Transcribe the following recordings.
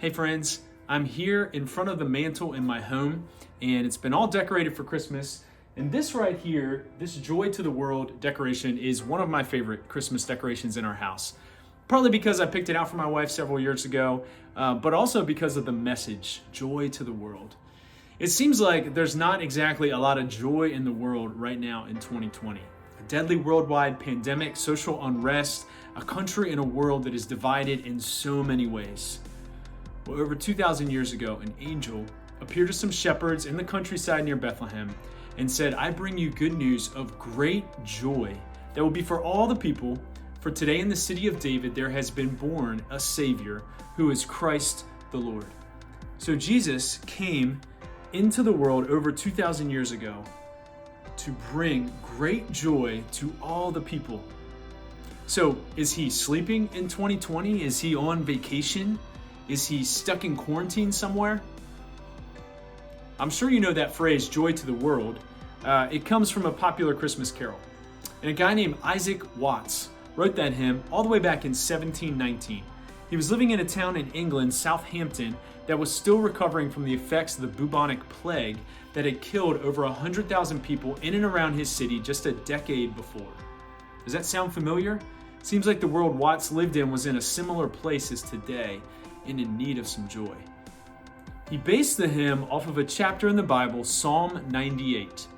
Hey friends, I'm here in front of the mantle in my home, and it's been all decorated for Christmas. And this right here, this Joy to the World decoration, is one of my favorite Christmas decorations in our house. Partly because I picked it out for my wife several years ago, but also because of the message, Joy to the World. It seems like there's not exactly a lot of joy in the world right now in 2020. A deadly worldwide pandemic, social unrest, a country and a world that is divided in so many ways. Well, over 2,000 years ago, an angel appeared to some shepherds in the countryside near Bethlehem and said, I bring you good news of great joy that will be for all the people. For today in the city of David, there has been born a Savior who is Christ the Lord. So Jesus came into the world over 2,000 years ago to bring great joy to all the people. So is he sleeping in 2020? Is he on vacation? Is he stuck in quarantine somewhere? I'm sure you know that phrase, Joy to the World. It comes from a popular Christmas carol. And a guy named Isaac Watts wrote that hymn all the way back in 1719. He was living in a town in England, Southampton, that was still recovering from the effects of the bubonic plague that had killed over 100,000 people in and around his city just a decade before. Does that sound familiar? Seems like the world Watts lived in was in a similar place as today, and in need of some joy. He based the hymn off of a chapter in the Bible, Psalm 98.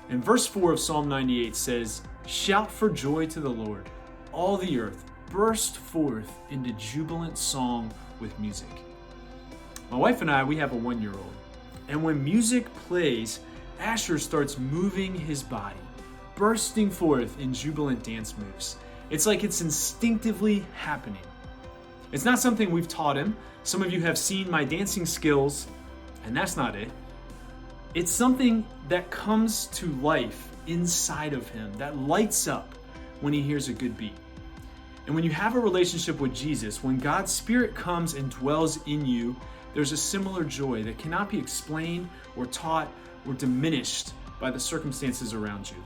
And verse 4 of Psalm 98 says, Shout for joy to the Lord, all the earth, burst forth into jubilant song with music. My wife and I, we have a 1-year-old. And when music plays, Asher starts moving his body, bursting forth in jubilant dance moves. It's like it's instinctively happening. It's not something we've taught him. Some of you have seen my dancing skills, and that's not it. It's something that comes to life inside of him, that lights up when he hears a good beat. And when you have a relationship with Jesus, when God's Spirit comes and dwells in you, there's a similar joy that cannot be explained or taught or diminished by the circumstances around you.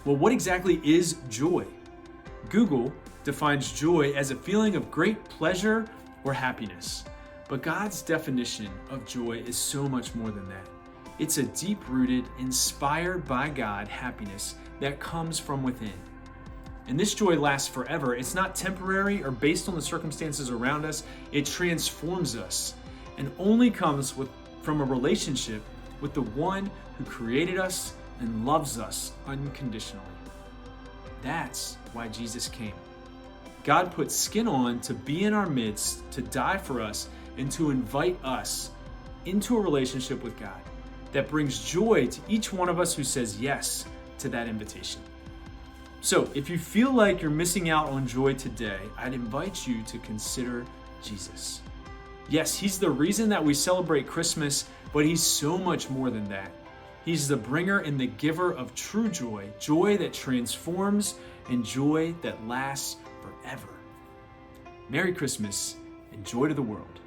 Well, what exactly is joy? Google defines joy as a feeling of great pleasure or happiness. But God's definition of joy is so much more than that. It's a deep-rooted, inspired by God happiness that comes from within. And this joy lasts forever. It's not temporary or based on the circumstances around us. It transforms us and only comes from a relationship with the one who created us and loves us unconditionally. That's why Jesus came. God put skin on to be in our midst, to die for us, and to invite us into a relationship with God that brings joy to each one of us who says yes to that invitation. So if you feel like you're missing out on joy today, I'd invite you to consider Jesus. Yes, he's the reason that we celebrate Christmas, but he's so much more than that. He's the bringer and the giver of true joy, joy that transforms and joy that lasts forever. Merry Christmas and joy to the world.